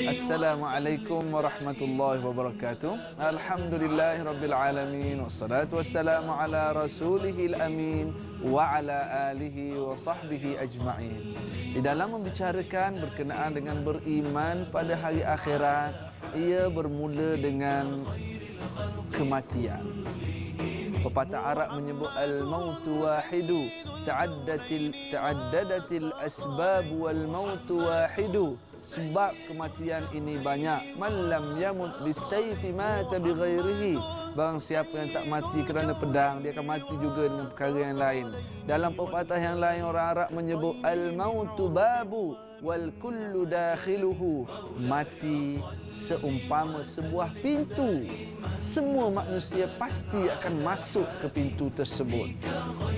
Assalamualaikum warahmatullahi wabarakatuh. Alhamdulillahirabbil alamin wassalatu wassalamu ala rasulihil amin wa ala alihi wa sahbihi ajma'in. Di dalam membicarakan berkenaan dengan beriman pada hari akhirat, ia bermula dengan kematian. Pepatah Arab menyebut al-mautu wahidu, ta'addadatil asbab wal mautu wahidu. Sebab kematian ini banyak. Man lam yamut bisayfi mata bighairihi. Barang siapa yang tak mati kerana pedang, dia akan mati juga dengan perkara yang lain. Dalam pepatah yang lain, orang Arab menyebut al-mautu babu wal kullu dakhiluhu. Mati seumpama sebuah pintu. Semua manusia pasti akan masuk ke pintu tersebut.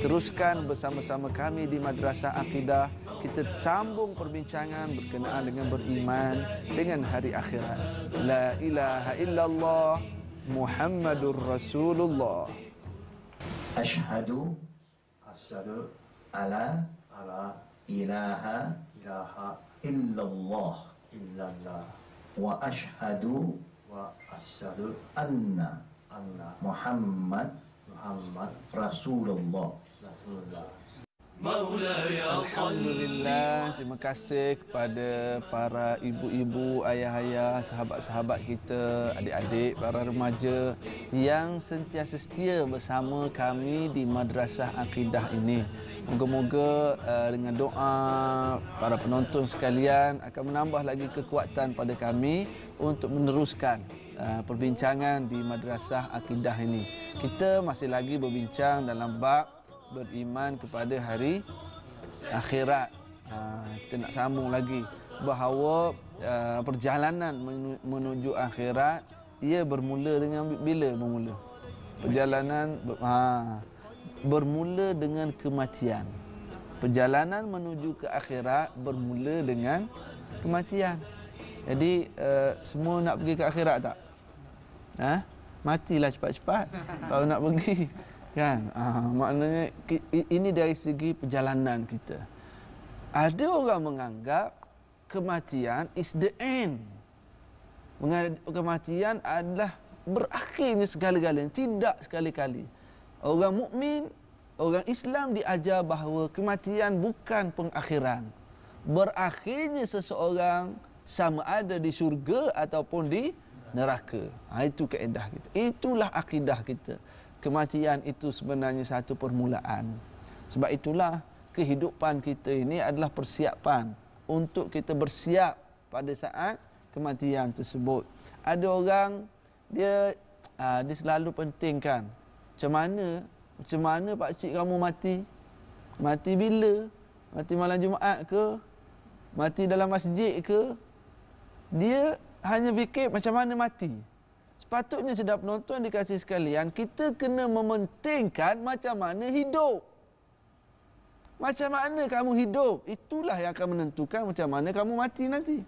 Teruskan bersama-sama kami di Madrasah Akidah. Kita sambung perbincangan berkenaan dengan beriman dengan hari akhirat. La ilaha illallah Muhammadur Rasulullah. Asyhadu Asyhadu ala ala ilaha ilaha illallah illallah wa asyhadu wa asyhadu anna anna Muhammad Muhammad Rasulullah. Rasulullah. Alhamdulillah, terima kasih kepada para ibu-ibu, ayah-ayah, sahabat-sahabat kita, adik-adik, para remaja yang sentiasa setia bersama kami di Madrasah Akidah ini. Moga-moga dengan doa para penonton sekalian akan menambah lagi kekuatan pada kami untuk meneruskan perbincangan di Madrasah Akidah ini. Kita masih lagi berbincang dalam bab beriman kepada hari akhirat. Kita nak sambung lagi bahawa perjalanan menuju akhirat ia bermula dengan bila bermula? Perjalanan bermula dengan kematian. Perjalanan menuju ke akhirat bermula dengan kematian. Jadi semua nak pergi ke akhirat tak? Matilah cepat-cepat kalau nak pergi. Kan? Maknanya ini dari segi perjalanan kita. Ada orang menganggap kematian is the end. Kematian adalah berakhirnya segala-galanya. Tidak sekali-kali. Orang mukmin, orang Islam diajar bahawa kematian bukan pengakhiran. Berakhirnya seseorang sama ada di syurga ataupun di neraka. Itu kaedah kita. Itulah akidah kita. Kematian itu sebenarnya satu permulaan. Sebab itulah kehidupan kita ini adalah persiapan untuk kita bersiap pada saat kematian tersebut. Ada orang dia selalu pentingkan macam mana pak cik kamu mati? Mati bila? Mati malam Jumaat ke? Mati dalam masjid ke? Dia hanya fikir macam mana mati. Sepatutnya sedap penonton dikasih sekalian, kita kena mementingkan macam mana hidup. Macam mana kamu hidup, itulah yang akan menentukan macam mana kamu mati nanti.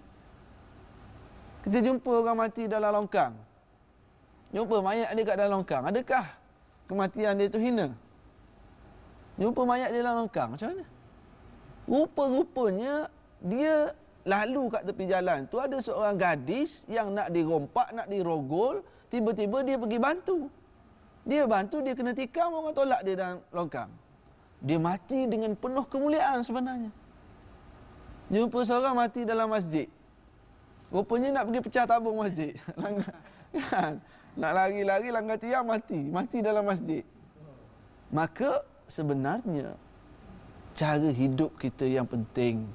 Kita jumpa orang mati dalam longkang. Jumpa mayat dia kat dalam longkang. Adakah kematian dia tu hina? Jumpa mayat dia dalam longkang, macam mana? Rupa-rupanya dia lalu kat tepi jalan tu ada seorang gadis yang nak dirompak, nak dirogol, tiba-tiba dia pergi bantu. Dia bantu, dia kena tikam, orang tolak dia dalam longkang. Dia mati dengan penuh kemuliaan sebenarnya. Jumpa seorang mati dalam masjid. Rupanya nak pergi pecah tabung masjid. Nak lari-lari langgar tiang mati dalam masjid. Maka sebenarnya cara hidup kita yang penting.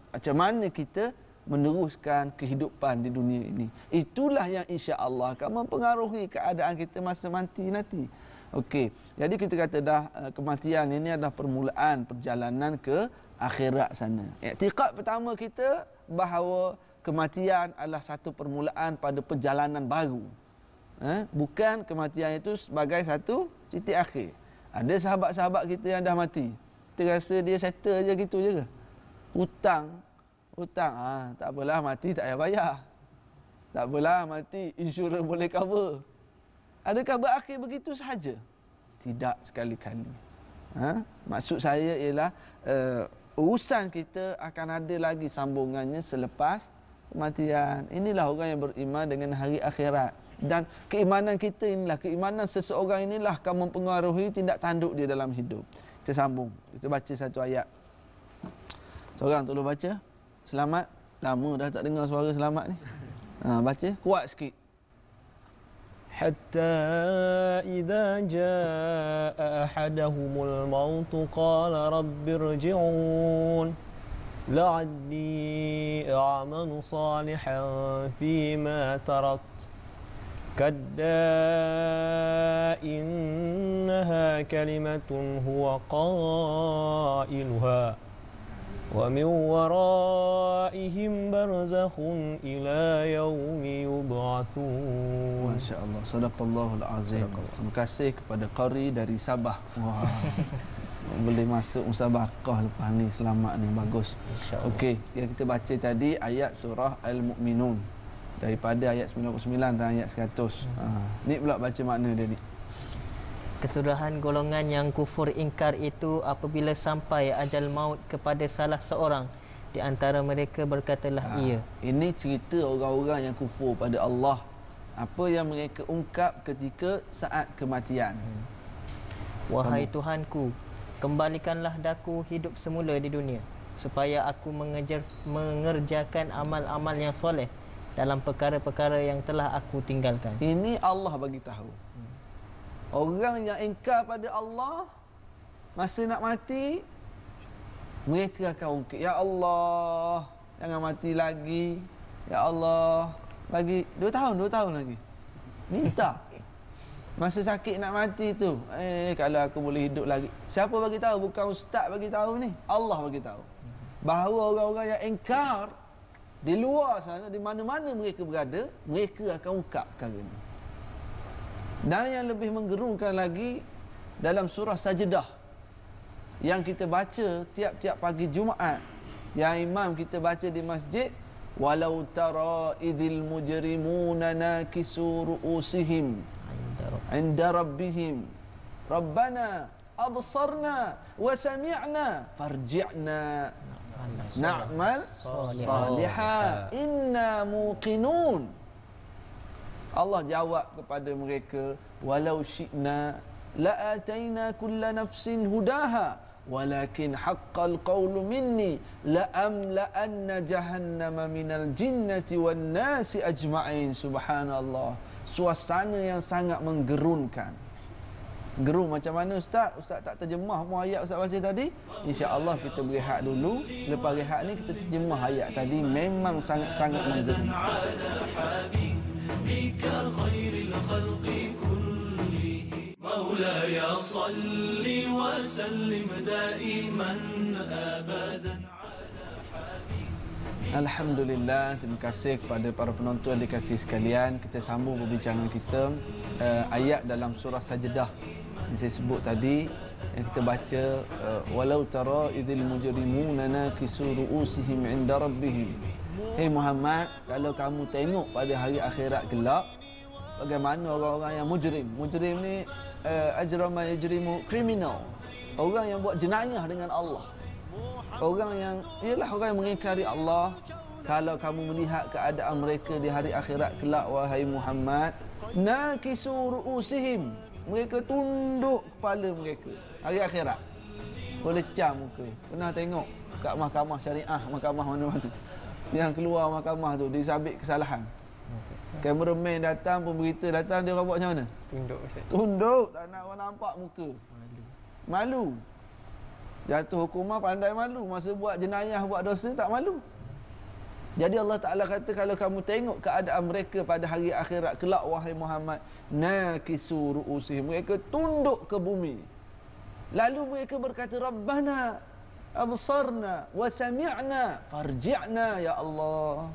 Macam mana kita meneruskan kehidupan di dunia ini. Itulah yang insya-Allah akan mempengaruhi keadaan kita masa mati nanti. Okey, jadi kita kata dah kematian ini adalah permulaan perjalanan ke akhirat sana. I'tiqad pertama kita bahawa kematian adalah satu permulaan pada perjalanan baru. Bukan kematian itu sebagai satu titik akhir. Ada sahabat-sahabat kita yang dah mati. Kita rasa dia settle je gitu je ke? Hutang, tak apalah mati tak payah bayar. Tak apalah mati insurans boleh cover. Adakah berakhir begitu sahaja? Tidak sekali-kali. Maksud saya ialah urusan kita akan ada lagi sambungannya selepas kematian. Inilah orang yang beriman dengan hari akhirat. Dan keimanan kita inilah, keimanan seseorang inilah akan mempengaruhi tindak tanduk dia dalam hidup. Kita sambung. Kita baca satu ayat. Seorang tolong baca. Selamat. Lama dah tak dengar suara selamat ni. Baca. Kuat sikit. حتى إذا جاء أحدهم الموت قال رب ارجعون لعلي أعمل صالحا فيما تركت كلا إنها كلمة هو قائلها ومن ورائهم برزخ إلى يوم يبعثون. Masya Allah, sadaqallahul azim. Terima kasih kepada Qari dari Sabah. Wah, boleh masuk musabaqah lepas ni, selamat ni, bagus. Okey, yang kita baca tadi ayat surah Al-Mu'minun daripada ayat 99 dan ayat 100. Ni pula baca makna dia ni. Kesudahan golongan yang kufur ingkar itu apabila sampai ajal maut kepada salah seorang di antara mereka berkatalah ia. Ini cerita orang-orang yang kufur pada Allah. Apa yang mereka ungkap ketika saat kematian. Wahai Tuhanku, kembalikanlah daku hidup semula di dunia supaya aku mengerjakan amal-amal yang soleh dalam perkara-perkara yang telah aku tinggalkan. Ini Allah bagi tahu. Orang yang ingkar pada Allah masa nak mati, mereka akan ungkit, ya Allah, jangan mati lagi. Ya Allah, bagi 2 tahun lagi. Minta. Masa sakit nak mati tu, kalau aku boleh hidup lagi. Siapa bagi tahu? Bukan ustaz bagi tahu ni. Allah bagi tahu. Bahawa orang-orang yang ingkar di luar sana, di mana-mana mereka berada, mereka akan ungkap perkara ni. Dan yang lebih menggerunkan lagi, dalam surah Sajdah yang kita baca tiap-tiap pagi Jumaat, yang imam kita baca di masjid, walau tara idil mujrimuna nakisu ru'usihim inda rabbihim rabbana absarna wa sami'na farji'na na'mal salihan inna muqinun. Allah jawab kepada mereka, walau syi'na la'ataina kulla nafsin hudaha walakin haqqal qawlu minni la'amla'anna jahannama minal jinnati wan nasi ajma'in. Subhanallah. Suasana yang sangat menggerunkan. Gerun macam mana Ustaz? Ustaz tak terjemah pun ayat Ustaz baca tadi. InsyaAllah kita berehat dulu. Lepas rehat ni kita terjemah ayat tadi. Memang sangat-sangat menggerunkan. بك خير الخلق كله مولاي صل وسلم دائما أبدا على حبيبك. Alhamdulillah, terima kasih kepada para penonton yang dikasihi sekalian. Kita sambung perbincangan kita ayat dalam surah Sajdah yang saya sebut tadi, yang kita baca walau tara idzil mujrimuna nakisu ru'usihim 'inda rabbihim. Hei Muhammad, kalau kamu tengok pada hari akhirat kelak, bagaimana orang-orang yang mujrim. Mujrim ni ajrama yajrimu, kriminal. Orang yang buat jenayah dengan Allah. Orang yang, ialah orang yang mengingkari Allah. Kalau kamu melihat keadaan mereka di hari akhirat kelak, wahai Muhammad, nakisu ru'usihim. Mereka tunduk kepala mereka. Hari akhirat. Pelecah muka. Pernah tengok kat mahkamah syariah, mahkamah mana-mana. Yang keluar mahkamah tu disabit kesalahan. Kameraman datang, pemberita datang, dia orang buat macam mana? Tunduk Ustaz. Tunduk, tak nak orang nampak muka. Malu. Jatuh hukuman pandai malu. Masa buat jenayah, buat dosa tak malu. Jadi Allah Ta'ala kata, kalau kamu tengok keadaan mereka pada hari akhirat kelak, wahai Muhammad, nakisu ru'usihim, mereka tunduk ke bumi. Lalu mereka berkata, Rabbana absarna wa sami'na farji'na. Ya Allah,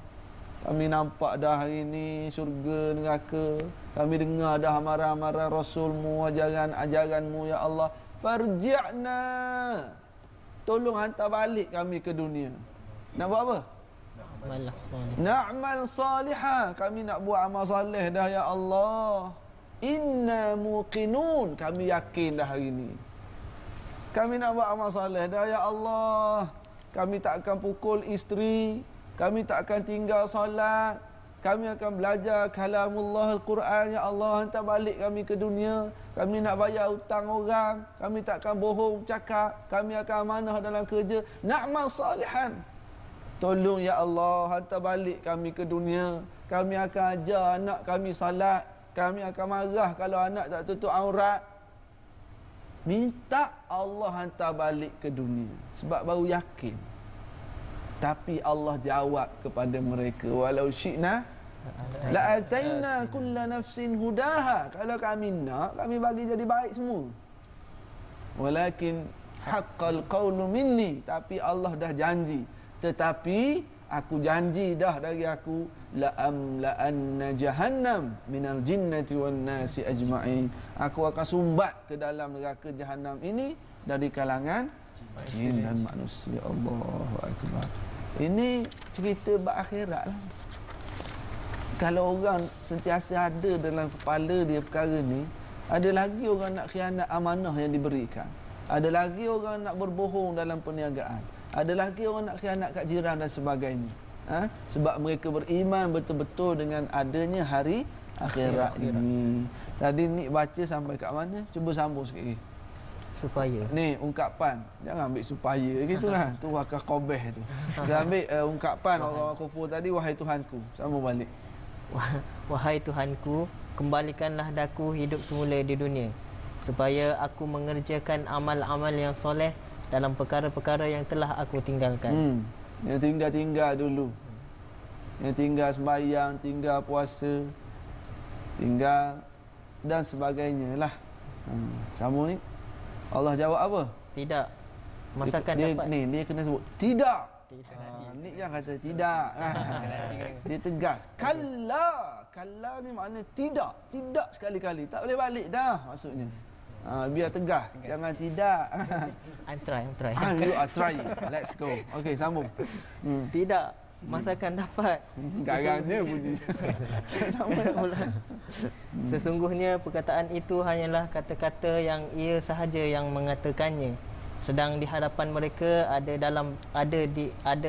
kami nampak dah hari ini syurga neraka, kami dengar dah amarah-amarah Rasulmu, ajaran-ajaranmu, ya Allah, farji'na, tolong hantar balik kami ke dunia. Nak buat apa? Na'mal salihah, kami nak buat amal soleh dah, ya Allah. Inna muqinun, kami yakin dah hari ini. Kami nak buat amal soleh dah, ya Allah. kami tak akan pukul isteri, kami tak akan tinggal solat, kami akan belajar kalamullah Al-Quran. Ya Allah, hantar balik kami ke dunia. Kami nak bayar hutang orang. Kami tak akan bohong cakap. Kami akan amanah dalam kerja. Na'mal salihan. Tolong ya Allah, hantar balik kami ke dunia. Kami akan ajar anak kami salat. Kami akan marah kalau anak tak tutup aurat. Minta Allah hantar balik ke dunia. Sebab baru yakin. Tapi Allah jawab kepada mereka, walau syi'na la'ataina kulla nafsin hudaha. Kalau kami nak, kami bagi jadi baik semua. Walakin haqqal qawlu minni. Tapi Allah dah janji. Tetapi aku janji dah dari aku, la'amla'anna jahannam minal jinnati wan nasi ajma'in. Aku akan sumbat ke dalam neraka Jahannam ini dari kalangan jin dan manusia. Allahu akbar. Ini cerita bab akhirat lah. Kalau orang sentiasa ada dalam kepala dia perkara ni, ada lagi orang nak khianat amanah yang diberikan. Ada lagi orang nak berbohong dalam perniagaan. Ada lagi orang nak khianat kat jiran dan sebagainya. Sebab mereka beriman betul-betul dengan adanya hari akhirat ini. Tadi Nik baca sampai kat mana? Cuba sambung sikit lagi. Supaya. Ni ungkapan. Jangan ambil supaya gitu lah. Tu wakah qobeh tu. Kita ambil ungkapan orang-orang kufur tadi, wahai Tuhanku. Sambung balik. Wahai Tuhanku, kembalikanlah daku hidup semula di dunia, supaya aku mengerjakan amal-amal yang soleh dalam perkara-perkara yang telah aku tinggalkan. Yang tinggal-tinggal dulu. Yang tinggal sembahyang, tinggal puasa, tinggal dan sebagainya lah. Sambung ni. Allah jawab apa? Tidak. Masakan dia, dapat. Dia kena sebut tidak. Ni jangan kata tidak. Dia tegas. Kalla. Kalla ni makna tidak. Tidak sekali-kali. Tak boleh balik dah maksudnya. Biar tegas. Jangan tidak. I'm try. You are trying. Let's go. Okey, sambung. Tidak. Masakan dapat. Garangnya bunyi. Sesungguhnya perkataan itu hanyalah kata-kata yang ia sahaja yang mengatakannya. Sedang di hadapan mereka ada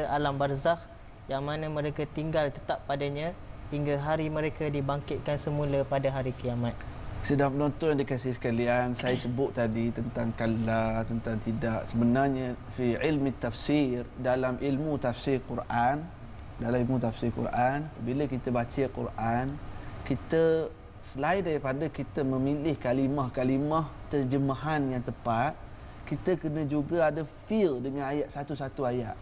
alam barzakh yang mana mereka tinggal tetap padanya hingga hari mereka dibangkitkan semula pada hari kiamat. Sedang penonton yang dikasihi sekalian, saya sebut tadi tentang kalla, tentang tidak. Sebenarnya fi ilmi tafsir, dalam ilmu tafsir Quran, bila kita baca Quran, kita selain daripada kita memilih kalimah-kalimah terjemahan yang tepat, kita kena juga ada feel dengan ayat satu-satu ayat.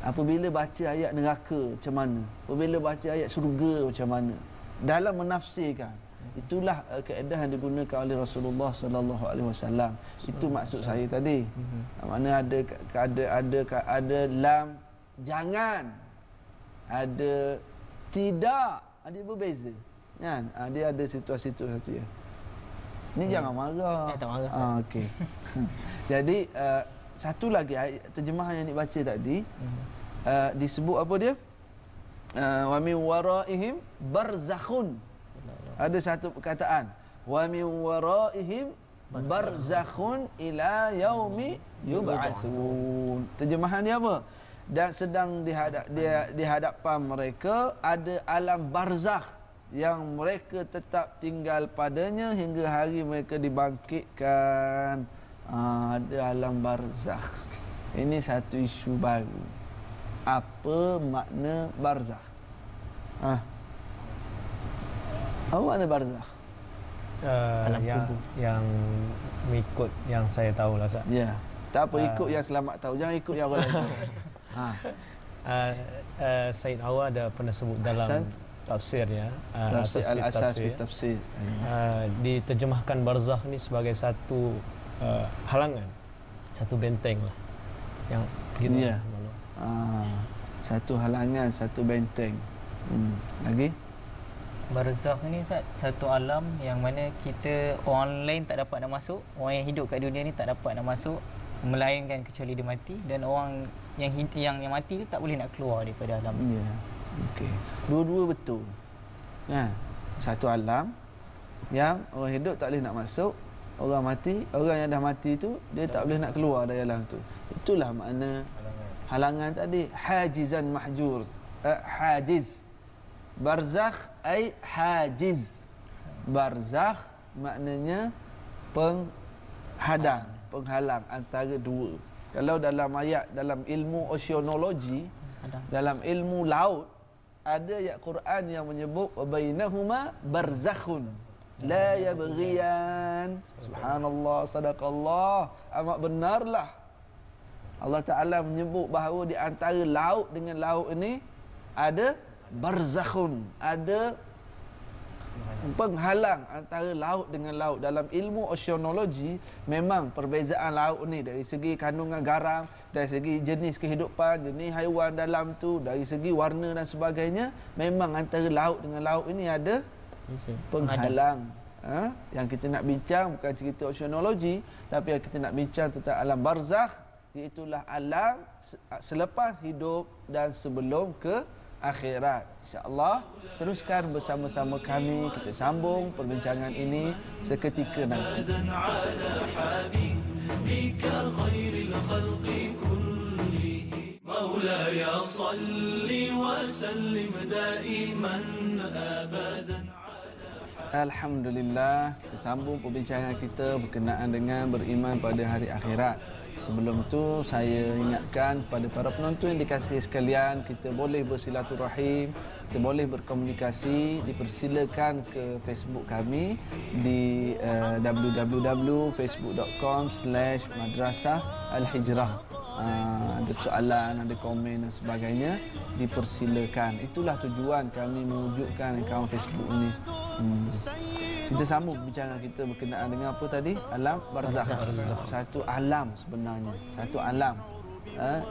Apabila baca ayat neraka macam mana, apabila baca ayat surga macam mana, dalam menafsirkan. Itulah kaedah yang digunakan oleh Rasulullah sallallahu alaihi wasallam. Itu maksud saya tadi. Mana ada lam jangan, ada tidak, ada berbeza. Kan? Dia ada situasi-situasi. Ni jangan marah. Tak marah. Okey. Jadi satu lagi terjemahan yang Nik baca tadi, disebut apa dia? Wa min waraihim barzakhun. Ada satu perkataan, wa min waraihim barzakhun ila yaumi yub'atsun. Terjemahan dia apa? Dan sedang di hadapan mereka ada alam barzakh yang mereka tetap tinggal padanya hingga hari mereka dibangkitkan. Ada alam barzakh. Ini satu isu baru. Apa makna barzakh? Apa makna barzakh? Yang mengikut yang saya tahu lah Ustaz. Ya. Tak apa, ikut yang selamat tahu. Jangan ikut yang orang lain tahu. Said Awad ada pernah sebut dalam tafsirnya, Tafsir Al-Asas fi Tafsir. Diterjemahkan barzakh ni sebagai satu halangan, satu benteng lah. Yang gitu. Ya. Satu halangan, satu benteng. Lagi? Barzakh ni satu alam yang mana kita, orang lain tak dapat nak masuk, orang yang hidup kat dunia ni tak dapat nak masuk melainkan kecuali dia mati, dan orang yang mati tu tak boleh nak keluar daripada alam. Ya. Okey. Dua-dua betul. Kan? Satu alam yang orang hidup tak boleh nak masuk, orang mati, orang yang dah mati tu dia tak boleh nak keluar dari alam tu. Itulah makna halangan tadi, hajizan mahjur. Hajiz. Barzakh ai hajiz. Barzakh maknanya penghadang, penghalang antara dua. Kalau dalam ayat, dalam ilmu oceanologi, dalam ilmu laut, ada ayat Quran yang menyebut bainahuma barzakhun la yabghiyan. Subhanallah, sadaqallah. Amat benarlah Allah Ta'ala menyebut bahawa di antara laut dengan laut ini ada barzakhun, ada penghalang antara laut dengan laut. Dalam ilmu oceanologi, memang perbezaan laut ni dari segi kandungan garam, dari segi jenis kehidupan, jenis haiwan dalam tu, dari segi warna dan sebagainya, memang antara laut dengan laut ini ada penghalang. Yang kita nak bincang bukan cerita oceanologi, tapi yang kita nak bincang tentang alam barzakh, iaitulah alam selepas hidup dan sebelum ke akhirat. InsyaAllah teruskan bersama-sama kami, kita sambung perbincangan ini seketika nanti. Alhamdulillah, kita sambung perbincangan kita berkenaan dengan beriman pada hari akhirat. Sebelum tu saya ingatkan kepada para penonton yang dikasihi sekalian, kita boleh bersilaturahim, kita boleh berkomunikasi, dipersilakan ke Facebook kami di www.facebook.com/madrasah-al-hijrah. Ada soalan, ada komen dan sebagainya, dipersilakan. Itulah tujuan kami mewujudkan akaun Facebook ini. Kita sambung bincang kita berkenaan dengan apa tadi? Alam barzakh. Satu alam sebenarnya. Satu alam.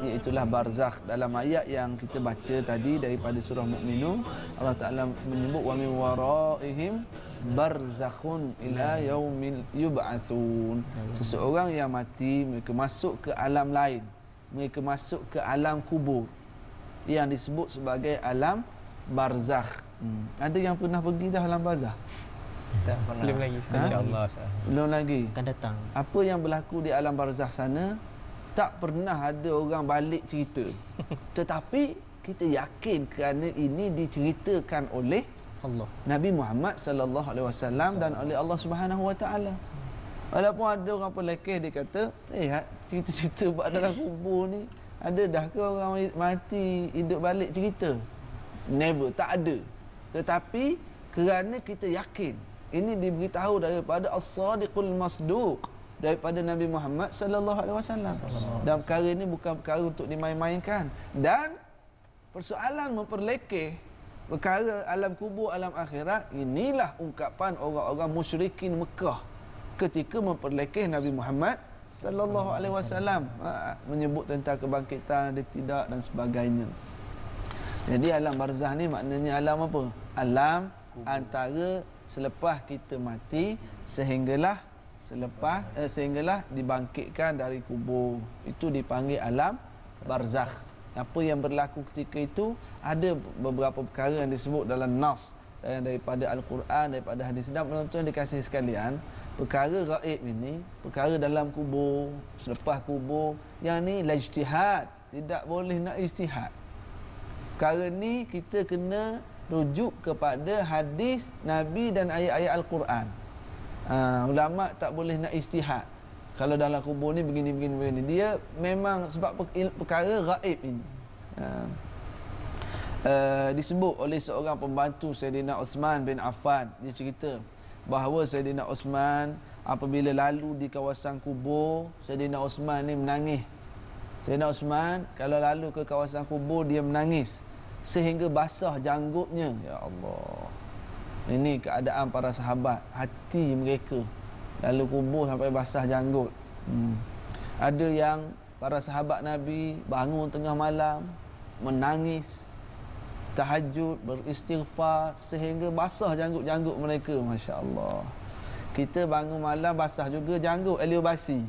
Iaitulah barzakh. Dalam ayat yang kita baca tadi daripada surah Mukminun, Allah Ta'ala menyebut wa min waraihim barzakhun ila yaumil yub'atsun. Seseorang yang mati, mereka masuk ke alam lain. Mereka masuk ke alam kubur yang disebut sebagai alam barzakh. Ada yang pernah pergi dah alam barzakh? Tak pernah. Belum lagi Ustaz, insya-Allah. Belum lagi. Akan datang. Apa yang berlaku di alam barzakh sana, tak pernah ada orang balik cerita. Tetapi kita yakin kerana ini diceritakan oleh Allah, Nabi Muhammad sallallahu alaihi wasallam dan oleh Allah Subhanahu wa taala. Walaupun ada orang pelekeh dia kata, cerita-cerita buat dalam kubur ni, ada dah ke orang mati hidup balik cerita? Never, tak ada. Tetapi kerana kita yakin, ini diberitahu daripada As-Sadiqul Masduq, daripada Nabi Muhammad sallallahu alaihi wasallam. Dan perkara ini bukan perkara untuk dimain-mainkan. Dan persoalan memperlekeh perkara alam kubur, alam akhirat, inilah ungkapan orang-orang musyrikin Mekah ketika memperlekeh Nabi Muhammad sallallahu alaihi wasallam, menyebut tentang kebangkitan, dia tidak dan sebagainya. Jadi alam barzakh ni maknanya alam apa? Alam antara selepas kita mati sehinggalah dibangkitkan dari kubur. Itu dipanggil alam barzakh. Apa yang berlaku ketika itu, ada beberapa perkara yang disebut dalam nas daripada Al-Quran, daripada hadis. Dan penonton yang dikasihi sekalian, perkara gaib ini, perkara dalam kubur, selepas kubur, yang ni la ijtihad, tidak boleh nak ijtihad. Perkara ni kita kena rujuk kepada hadis Nabi dan ayat-ayat Al-Quran. Ulama tak boleh nak ijtihad. Kalau dalam kubur ni begini. Dia memang sebab perkara gaib ini. Disebut oleh seorang pembantu Sayyidina Uthman bin Affan. Dia cerita bahawa Sayyidina Uthman apabila lalu di kawasan kubur, Sayyidina Uthman ni menangis. Sayyidina Uthman kalau lalu ke kawasan kubur, dia menangis sehingga basah janggutnya. Ya Allah. Ini keadaan para sahabat, hati mereka lalu kubur sampai basah janggut. Ada yang para sahabat Nabi bangun tengah malam menangis, tahajud, beristighfar sehingga basah janggut-janggut mereka. Masya Allah. Kita bangun malam basah juga janggut, eliobasi.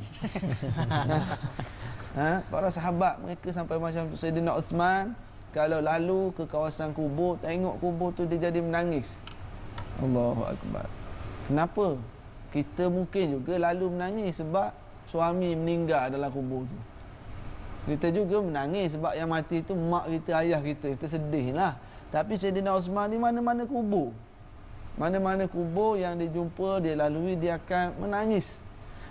Para sahabat mereka sampai macam Sayyidina Uthman kalau lalu ke kawasan kubur, tengok kubur tu dia jadi menangis. Allahu Akbar. Kenapa? Kita mungkin juga lalu menangis sebab suami meninggal dalam kubur tu. Kita juga menangis sebab yang mati itu mak kita, ayah kita. Kita sedih lah. Tapi Sayyidina Osman ni mana-mana kubur. Mana-mana kubur yang dia jumpa, dia lalui, dia akan menangis.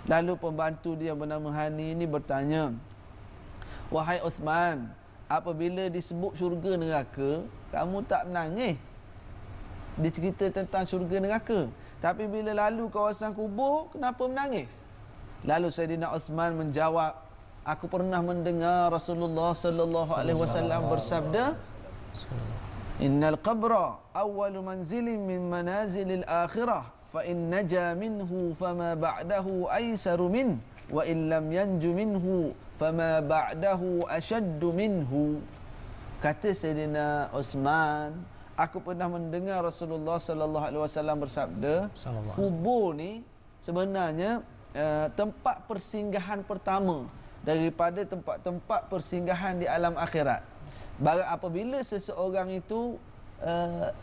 Lalu pembantu dia bernama Hani ini bertanya, "Wahai Osman, apabila disebut syurga neraka, kamu tak menangis?" Dia cerita tentang syurga neraka. Tapi bila lalu kawasan kubur, kenapa menangis? Lalu Sayyidina Osman menjawab, "Aku pernah mendengar Rasulullah sallallahu alaihi wasallam bersabda, Innal qabra awwalu manzilin min manazilil akhirah, fa in naja minhu fama ba'dahu aisaru min, wa in lam yanju minhu fama ba'dahu ashaddu minhu." Kata Sayyidina Osman, aku pernah mendengar Rasulullah sallallahu alaihi wasallam bersabda, kubur ni sebenarnya tempat persinggahan pertama daripada tempat-tempat persinggahan di alam akhirat. Apabila seseorang itu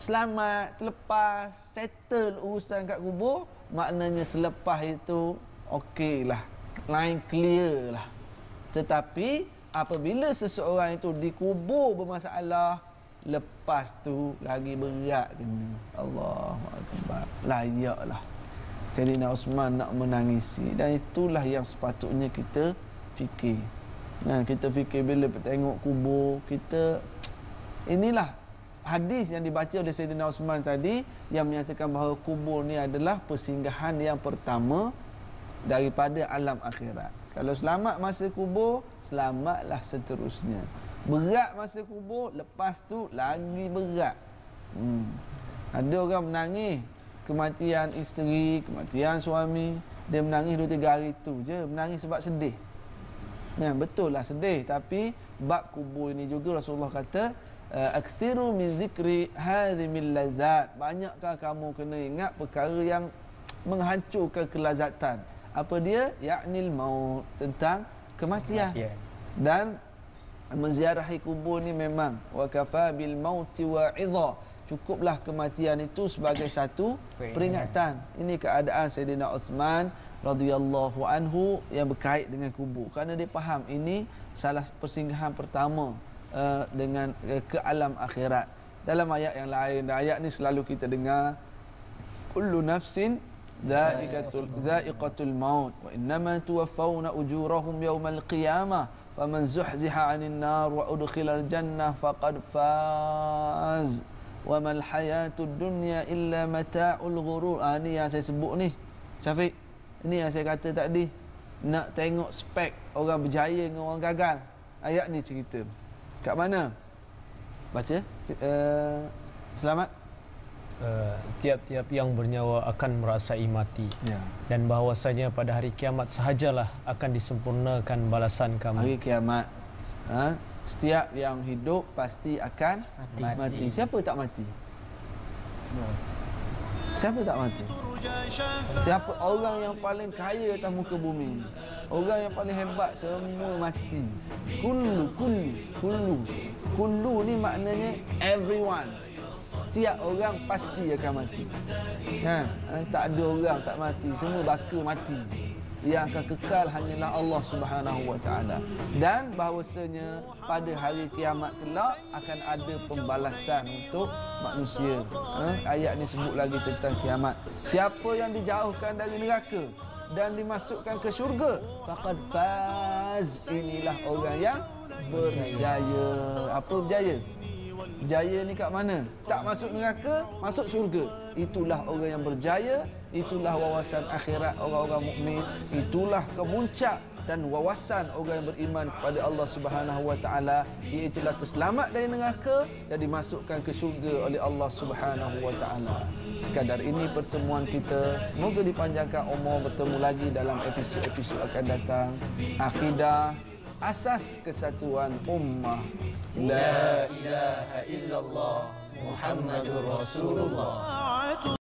selamat, terlepas, settle urusan kat kubur, maknanya selepas itu okeylah, line clear lah. Tetapi apabila seseorang itu dikubur bermasalah, lepas tu lagi berat kena. Allahu akbar. Layaklah Sayyidina Osman nak menangisi, dan itulah yang sepatutnya kita fikir. Kita fikir bila tengok kubur, kita inilah hadis yang dibaca oleh Sayyidina Osman tadi yang menyatakan bahawa kubur ni adalah persinggahan yang pertama daripada alam akhirat. Kalau selamat masa kubur, selamatlah seterusnya. Berat masa kubur, lepas tu lagi berat. Ada orang menangis kematian isteri, kematian suami, dia menangis 2-3 hari tu je, menangis sebab sedih. Betul lah sedih, tapi bab kubur ini juga Rasulullah kata, "Aktsiru min zikri hadhimil ladzat." Banyakkah kamu kena ingat perkara yang menghancurkan kelazatan. Apa dia? Ya'nil maut, tentang kematian. Dan menziarahi kubur ni memang wa kafa bil mauti wa'idha. Cukuplah kematian itu sebagai satu peringatan. Ini keadaan Sayyidina Uthman radhiyallahu anhu yang berkait dengan kubur, kerana dia faham ini salah persinggahan pertama dengan ke alam akhirat. Dalam ayat yang lain, ayat ni selalu kita dengar, kullu nafsin dha'iqatul maut wa innama tuwaffawna ujurahum yawmal qiyamah faman zuhziha 'anil nar wa udkhilal jannah faqad faz wa mal hayatud dunya illa mata'ul ghurur. Ni yang saya sebut ni, Syafiq. Ini yang saya kata tadi, nak tengok spek orang berjaya dengan orang gagal. Ayat ni cerita. Kat mana? Baca. Selamat. Tiap-tiap yang bernyawa akan merasai mati. Ya. Dan bahawasanya pada hari kiamat sahajalah akan disempurnakan balasan kamu. Hari kiamat. Setiap yang hidup pasti akan mati. Siapa tak mati? Semua. Siapa tak mati? Siapa orang yang paling kaya atas muka bumi ni? Orang yang paling hebat, semua mati. Kullu ni maknanya everyone. Setiap orang pasti akan mati. Tak ada orang tak mati, semua bakal mati. Yang akan kekal hanyalah Allah Subhanahu wa taala. Dan bahawasanya pada hari kiamat kelak akan ada pembalasan untuk manusia. Ayat ni sebut lagi tentang kiamat. Siapa yang dijauhkan dari neraka dan dimasukkan ke syurga, faqad faz. Inilah orang yang berjaya. Apa berjaya? Berjaya ni kat mana? Tak masuk neraka, masuk syurga. Itulah orang yang berjaya. Itulah wawasan akhirat orang-orang mukmin. Itulah kemuncak dan wawasan orang yang beriman kepada Allah Subhanahu wa taala, iaitulah terselamat dari neraka dan dimasukkan ke syurga oleh Allah Subhanahu wa taala. Sekadar ini pertemuan kita. Moga dipanjangkan umur, bertemu lagi dalam episod-episod akan datang. Akidah, asas kesatuan ummah. La ilaha illallah Muhammadur Rasulullah.